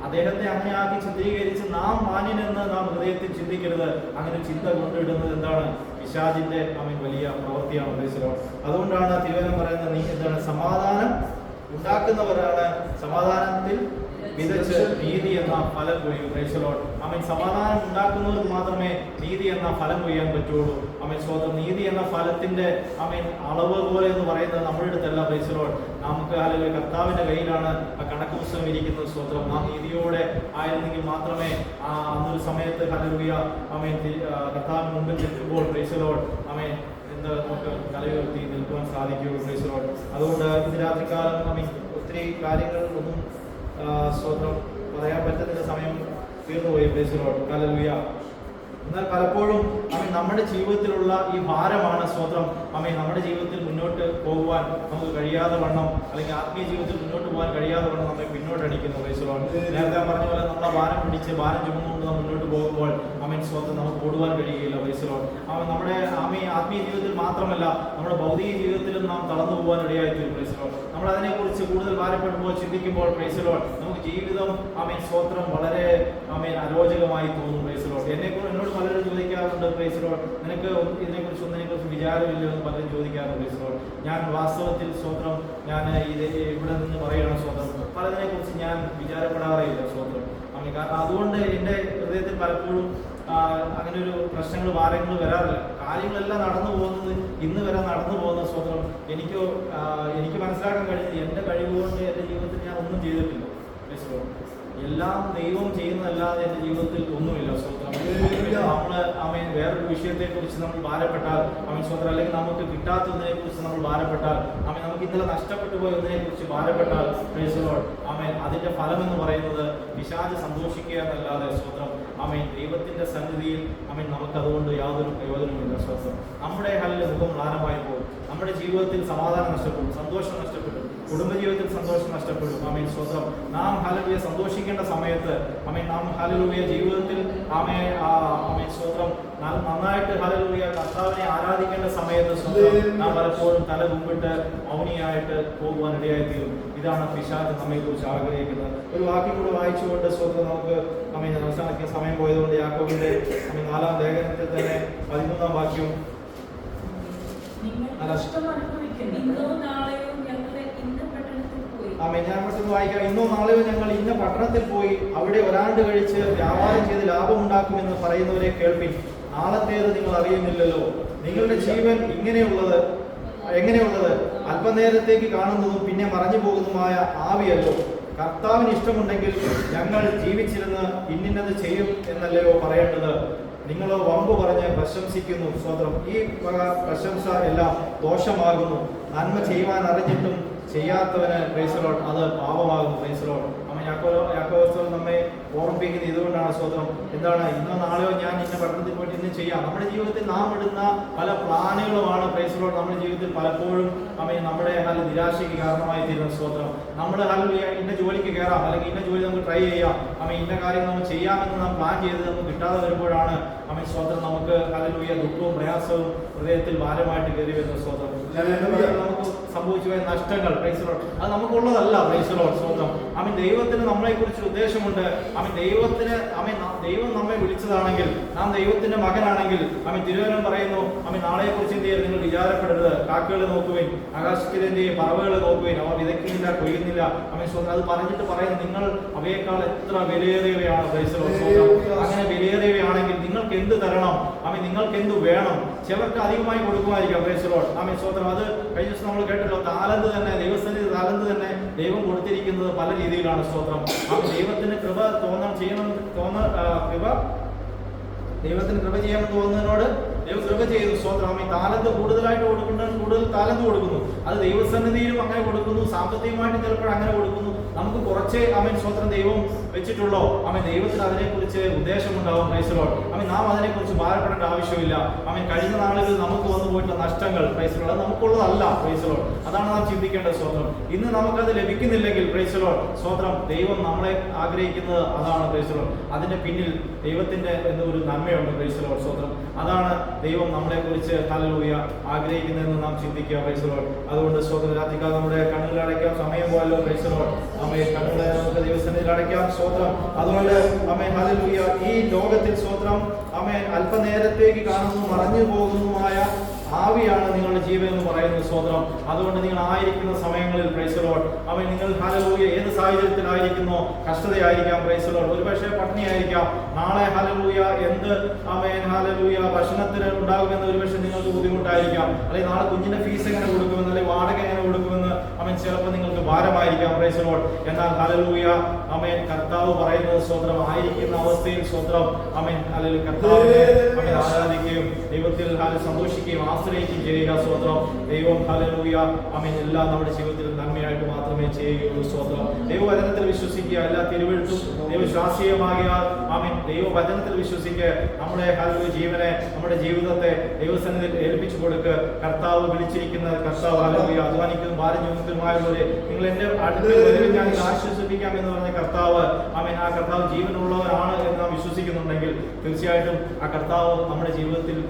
അദ്ദേഹത്തെ അങ്ങനെ ആക്കി ചിത്രീകരിച്ച് നാം മാന്യനെന്ന് നാം ഹൃദയത്തിൽ ചിന്തിക്കരുത്. അങ്ങനെ ചിന്ത കൊണ്ടിടുന്നത് എന്താണ്? പിശാചിന്റെ അവൻ വലിയ പ്രവൃത്തിയാണ്. അതുകൊണ്ടാണ് തിരുവചനം പറയുന്നത്, നീ എന്താണ്? സമാധാനം ഉണ്ടാക്കുന്നവരാണ് സമാധാനത്തിൽ വിതച്ച് നീതി എന്ന ഫലം കൊയ്യും. അവൻ സമാധാനം ഉണ്ടാക്കുന്നവർക്ക് മാത്രമേ നീതി എന്ന ഫലം കൊയ്യാൻ പറ്റുള്ളൂ. അവൻ സ്വന്തം നീതി എന്ന ഫലത്തിന്റെ അവൻ അളവ് പോലെ എന്ന് പറയുന്നത് നമ്മുടെ അടുത്തല്ല. നമുക്ക് അല്ലെങ്കിൽ കർത്താവിന്റെ കയ്യിലാണ് ആ കണക്ക് പുസ്തകം ഇരിക്കുന്നത്. സ്വന്തം നാം നീതിയോടെ ആയിരുന്നെങ്കിൽ മാത്രമേ അന്നൊരു സമയത്ത് ഹല്ലേലൂയ അവൻ കർത്താവിന് മുമ്പിൽ നിൽക്കുമ്പോൾ അവൻ നമുക്ക് തലയുയർത്തി നിൽക്കുവാൻ സാധിക്കുകയുള്ളൂ. അതുകൊണ്ട് ഇന്ന് രാത്രികാലം നമ്മ ഒത്തിരി കാര്യങ്ങൾ ഒന്നും സ്വന്തം പറയാൻ പറ്റുന്ന സമയം തീർന്നുപോയി. ഹല്ലേലൂയ. എന്നാൽ പലപ്പോഴും നമ്മുടെ ജീവിതത്തിലുള്ള ഈ ഭാരമാണ് സ്വന്തം നമ്മുടെ ജീവിതത്തിൽ മുന്നോട്ട് പോകുവാൻ നമുക്ക് കഴിയാതെ വണ്ണം, അല്ലെങ്കിൽ ആത്മീയ ജീവിതത്തിൽ മുന്നോട്ട് പോകാൻ കഴിയാതെ വണ്ണം നമ്മെ പിന്നോട്ടടിക്കുന്നു. നേരത്തെ പറഞ്ഞ പോലെ നമ്മളെ ഭാരം പിടിച്ച് ഭാരം ചുമന്നുകൊണ്ട് നാം മുന്നോട്ട് പോകുമ്പോൾ സ്വന്തം നമുക്ക് ഓടുവാൻ കഴിയുകയില്ല. നമ്മുടെ ആത്മീയ ജീവിതത്തിൽ മാത്രമല്ല നമ്മുടെ ഭൗതിക ജീവിതത്തിലും നാം തളർന്നു പോകാൻ ഇടയായിത്തീരും. നമ്മൾ അതിനെക്കുറിച്ച് കൂടുതൽ ഭാരപ്പെടുമ്പോൾ ചിന്തിക്കുമ്പോൾ നമുക്ക് ജീവിതം സ്വത്രം വളരെ അരോചകമായി തോന്നും. എന്നോട് പലരും ചോദിക്കാറുണ്ട്, നിനക്ക് ഇതിനെക്കുറിച്ച് വിചാരമില്ലെന്ന് പലരും ചോദിക്കാറുണ്ട്. ഞാൻ വാസ്തവത്തിൽ സ്വത്രം ഞാൻ ഇവിടെ നിന്ന് പറയുകയാണ്. സ്വത്രം പലതിനെ കുറിച്ച് ഞാൻ വിചാരപ്പെടാറേയില്ല. സ്വത്രം കാരണം അതുകൊണ്ട് എൻ്റെ ഹൃദയത്തിൽ പലപ്പോഴും അങ്ങനെ ഒരു പ്രശ്നങ്ങൾ ഭാരങ്ങൾ വരാറില്ല. കാര്യങ്ങളെല്ലാം നടന്നു പോകുന്നത് ഇന്ന് വരെ നടന്നു പോകുന്ന സ്വന്തം എനിക്ക് മനസ്സിലാക്കാൻ കഴിഞ്ഞത് എൻ്റെ കഴിവുകൊണ്ട് എൻ്റെ ജീവിതത്തിൽ ഞാൻ ഒന്നും ചെയ്തിട്ടില്ല. എല്ലാം ദൈവം ചെയ്യുന്നതല്ലാതെ എൻ്റെ ജീവിതത്തിൽ ഒന്നുമില്ല. സ്വന്തം നമ്മൾ വേറൊരു വിഷയത്തെക്കുറിച്ച് നമ്മൾ ഭാരപ്പെട്ടാൽ സ്വന്തം, അല്ലെങ്കിൽ നമുക്ക് കിട്ടാത്തതിനെ കുറിച്ച് നമ്മൾ ഭാരപ്പെട്ടാൽ നമുക്ക് ഇന്നലെ നഷ്ടപ്പെട്ടു പോയ ഒന്നിനെ കുറിച്ച് ഭാരപ്പെട്ടാൽ അതിന്റെ ഫലം എന്ന് പറയുന്നത് പിശാച് സന്തോഷിക്കുക എന്നല്ലാതെ സ്വന്തം ദൈവത്തിന്റെ സന്നിധിയിൽ നമുക്ക് അതുകൊണ്ട് യാതൊരു പ്രയോജനമില്ല. സ്വന്തം നമ്മുടെ മുഖം മ്ലാനമായി പോകും, നമ്മുടെ ജീവിതത്തിൽ സമാധാനം നഷ്ടപ്പെടും, സന്തോഷം നഷ്ടപ്പെടും, കുടുംബജീവിതത്തിൽ സന്തോഷം നഷ്ടപ്പെടും. സ്വന്തം നാം ഹല്ലേലൂയ സന്തോഷിക്കേണ്ട സമയത്ത് നാം ഹല്ലേലൂയ ജീവിതത്തിൽ സ്വന്തം നന്നായിട്ട് ഹല്ലേലൂയ കർത്താവിനെ ആരാധിക്കേണ്ട സമയത്ത് സ്വന്തം നാം പലപ്പോഴും തല കുമ്പിട്ട് മൗനിയായിട്ട് പോകുവാൻ ഇടയായിത്തീരും. ഇതാണ് പിശാച് നമ്മെ കുറിച്ച് ആഗ്രഹിക്കുന്നത്. ഒരു വാക്യം കൂടെ വായിച്ചുകൊണ്ട് സ്വന്തം നമുക്ക് അവസാനിക്കാൻ സമയം പോയതുകൊണ്ട് യാക്കോബിന്റെ 4-ാം ലേഖനത്തിൽ തന്നെ 13-ാം വാക്യം ഞാൻ പെട്ടെന്ന് വായിക്കാം. ഇന്നോ നാളെയോ ഞങ്ങൾ ഇന്ന പട്ടണത്തിൽ പോയി അവിടെ ഒരാണ്ട് കഴിച്ച് വ്യാപാരം ചെയ്ത് ലാഭമുണ്ടാക്കുമെന്ന് പറയുന്നവരെ കേൾപ്പിൻ. നാളത്തേത് നിങ്ങൾ അറിയുന്നില്ലല്ലോ. നിങ്ങളുടെ ജീവൻ എങ്ങനെയുള്ളത് അല്പനേരത്തേക്ക് കാണുന്നതും പിന്നെ മറഞ്ഞു പോകുന്നതുമായ ആവിയല്ലോ. കർത്താവിന് ഇഷ്ടമുണ്ടെങ്കിൽ ഞങ്ങൾ ജീവിച്ചിരുന്ന് ഇന്നത് ചെയ്യും എന്നല്ലയോ പറയേണ്ടത്. നിങ്ങളോ വമ്പ് പറഞ്ഞ് പ്രശംസിക്കുന്നു. സ്വതന്ത്രം ഈ വക പ്രശംസ എല്ലാം ദോഷമാകുന്നു. നന്മ ചെയ്യുവാൻ അറിഞ്ഞിട്ടും ചെയ്യാത്തവന് പ്രൈസലോട്ട് അത് പാപമാകുന്നു. പ്രൈസലോട്ട് യാക്കോബ് നമ്മെ ഓർമ്മിപ്പിക്കുന്നത് ഇതുകൊണ്ടാണ്. സ്വതന്ത്രം എന്താണ്? ഇന്നോ നാളെയോ ഞാൻ ഇന്ന പഠനത്തിൽ പോയിട്ട് ഇന്ന് ചെയ്യാം. നമ്മുടെ ജീവിതത്തിൽ നാം ഇടുന്ന പല പ്ലാനുകളുമാണ് പ്രൈസലോട്ട് നമ്മുടെ ജീവിതത്തിൽ പലപ്പോഴും നമ്മുടെ നിരാശയ്ക്ക് കാരണമായി തീരുന്ന. സ്വതന്ത്രം നമ്മൾ ഇന്ന ജോലിക്ക് കയറാം, അല്ലെങ്കിൽ ഇന്ന ജോലി നമുക്ക് ട്രൈ ചെയ്യാം, ഇന്ന കാര്യങ്ങൾ നമുക്ക് ചെയ്യാമെന്ന് നാം പ്ലാൻ ചെയ്ത് നമുക്ക് കിട്ടാതെ വരുമ്പോഴാണ് സ്വതന്ത്രം നമുക്ക് ദുഃഖവും പ്രയാസവും ഹൃദയത്തിൽ ഭാരമായിട്ട് കയറി വരുന്ന. സ്വതന്ത്രം നമുക്ക് സംഭവിച്ചു പോയ നഷ്ടങ്ങൾ പ്രൈസലോട്ട് അത് നമുക്കുള്ളതല്ല. പ്രൈസലോട്ട് സ്വതന്ത്രം ദൈവത്തിന് നമ്മളെ കുറിച്ച് ഉദ്ദേശമുണ്ട്. ദൈവം നമ്മെ വിളിച്ചതാണെങ്കിൽ, നാം ദൈവത്തിന്റെ മകനാണെങ്കിൽ തിരുവചനം പറയുന്നു നാളെ കുറിച്ച് എന്ത് ചെയ്യും? നിങ്ങൾ വിചാരപ്പെടരുത്. കാക്കകളെ നോക്കുവിൻ, ആകാശത്തിലെ എന്ത് ചെയ്യും? പറവകളെ നോക്കുവിൻ, അവ വിതയ്ക്കുന്നില്ല, കൊയ്യുന്നില്ല. അത് പറഞ്ഞിട്ട് പറയുന്നു നിങ്ങൾ അവയേക്കാൾ എത്ര വിലയേറിയവയാണ്. അങ്ങനെ വിലയേറിയവയാണെങ്കിൽ നിങ്ങൾക്ക് എന്ത് തരണം? നിങ്ങൾക്ക് എന്ത് വേണം? ചിലർക്ക് അധികമായി കൊടുക്കുമായിരിക്കാം. സ്വതന്ത്രം അത് കഴിഞ്ഞ ദിവസം നമ്മൾ കേട്ടല്ലോ, താലന്ത് തന്നെ ദൈവസന്നിധി താലന്ത് തന്നെ ദൈവം കൊടുത്തിരിക്കുന്നത് പല രീതിയിലാണ്. സ്തോത്രം. ദൈവത്തിന് കൃപ ദൈവത്തിന് കൃപ ചെയ്യാമെന്ന് തോന്നുന്നതിനോട് ദൈവം കൃപ ചെയ്തു. സ്തോത്രം. താലന്ത് കൂടുതലായിട്ട് കൊടുക്കേണ്ടത് കൂടുതൽ താലന്ത് കൊടുക്കുന്നു. അത് ദൈവസന്നിധിയിലും അങ്ങനെ കൊടുക്കുന്നു, സാമ്പത്തികമായിട്ട് ചിലപ്പോൾ അങ്ങനെ കൊടുക്കുന്നു. നമുക്ക് കുറച്ചേ സ്വതന്ത്രം ദൈവം വെച്ചിട്ടുള്ളോ ദൈവത്തിന് അതിനെക്കുറിച്ച് ഉദ്ദേശമുണ്ടാവും. പ്രൈസലോട്ട് നാം അതിനെക്കുറിച്ച് ഭാരപ്പെടേണ്ട ആവശ്യമില്ല. കഴിഞ്ഞ നാളുകളിൽ നമുക്ക് വന്നു പോയിട്ടുള്ള നഷ്ടങ്ങൾ പ്രൈസലോട്ട് അത് നമുക്കുള്ളതല്ല. പ്രൈസലോട്ട് അതാണ് നാം ചിന്തിക്കേണ്ടത്. സ്വതന്ത്രം ഇന്ന് നമുക്കത് ലഭിക്കുന്നില്ലെങ്കിൽ പ്രൈസലോട്ട് സ്വതന്ത്രം ദൈവം നമ്മളെ ആഗ്രഹിക്കുന്നത് അതാണ്. പ്രൈസലോട്ട് അതിന്റെ പിന്നിൽ ദൈവത്തിന്റെ ഒരു നന്മയുണ്ട്. പ്രൈസലോട്ട് സ്വതന്ത്രം അതാണ് ദൈവം നമ്മളെ കുറിച്ച് ഹല്ലേലൂയ ആഗ്രഹിക്കുന്നതെന്ന് നാം ചിന്തിക്കുക. പ്രൈസലോട്ട് അതുകൊണ്ട് സ്വതന്ത്രം രാത്രിക്കാലം നമ്മുടെ കണ്ണുകൾ അടയ്ക്കാം. സമയം പോയല്ലോ. പ്രൈസലോട്ട് കണ്ണുകളെ നമുക്ക് ദൈവസന്നിധിയിൽ അടയ്ക്കാം. സ്വതന്ത്രം അതുകൊണ്ട് ഹല്ലേലൂയ ഈ ലോകത്തിൽ സ്വതന്ത്രം അല്പനേരത്തേക്ക് കാണുന്നു മറഞ്ഞു പോകുന്നതുമായ ആവിയാണ് നിങ്ങളുടെ ജീവൻ എന്ന് പറയുന്നത്. സ്വതന്ത്രം അതുകൊണ്ട് നിങ്ങൾ ആയിരിക്കുന്ന സമയങ്ങളിൽ പ്രൈസ് ലോർഡ് നിങ്ങൾ ഹല്ലേലൂയ ഏത് സാഹചര്യത്തിലായിരിക്കുന്നോ, കഷ്ടതയായിരിക്കാം പ്രൈസ് ലോർഡ്, ഒരുപക്ഷെ പട്ടിണിയായിരിക്കാം, നാളെ ഹല്ലേലൂയ എന്ത് ഹല്ലേലൂയ ഭക്ഷണത്തിന് ഉണ്ടാകുമെന്ന് ഒരുപക്ഷെ നിങ്ങൾക്ക് ബുദ്ധിമുട്ടായിരിക്കാം, അല്ലെങ്കിൽ നാളെ കുഞ്ഞിന്റെ ഫീസ് എങ്ങനെ കൊടുക്കുമെന്ന്, അല്ലെങ്കിൽ വാടക എങ്ങനെ കൊടുക്കുമെന്ന് ചിലപ്പോൾ നിങ്ങൾക്ക് ഭാരമായിരിക്കാം പ്രൈസ് ലോർഡ്. എന്നാൽ ഹല്ലേലൂയ കർത്താവ് പറയുന്നത് സ്വതന്ത്രം ആയിരിക്കുന്ന അവസ്ഥയിൽ സ്വതന്ത്രം ഹല്ലേലൂയ കർത്താവിനെ ആരാധിക്കുകയും ദൈവത്തിൽ സന്തോഷിക്കുകയും ആശ്രയിക്കുകയും ചെയ്യുക. സ്വതന്ത്രം ദൈവം ഹല്ലേലൂയ എല്ലാം നമ്മുടെ ജീവിതത്തിൽ നന്മയായിട്ട് മാത്രമേ ചെയ്യുകയുള്ളൂ. സ്വതന്ത്രം ദൈവവചനത്തിൽ വിശ്വസിക്കുക, എല്ലാ തിരുവെഴുത്തും ദൈവശാസ്ത്രീയമാകിയാൽ ദൈവവചനത്തിൽ വിശ്വസിക്കുക. നമ്മുടെ ഹല്ലേലൂയ ജീവനെ, നമ്മുടെ ജീവിതത്തെ ദൈവസന്നിധിയിൽ ഏൽപ്പിച്ചു കൊടുക്കുക. കർത്താവ് വിളിച്ചിരിക്കുന്ന കർത്താവ് ഹല്ലേലൂയ അധ്വാനിക്കുന്നതും ഭാരം ചുമക്കുന്നതുമായവരെ നിങ്ങൾ എന്റെ അടുത്ത് വരും, ഞാൻ ആശ്വസിപ്പിക്കാം എന്ന് പറഞ്ഞ കർത്താവ് ആ കർത്താവ് ജീവനുള്ളവരാണ് എന്ന് നാം വിശ്വസിക്കുന്നുണ്ടെങ്കിൽ തീർച്ചയായിട്ടും ആ കർത്താവ് നമ്മുടെ ജീവിതത്തിൽ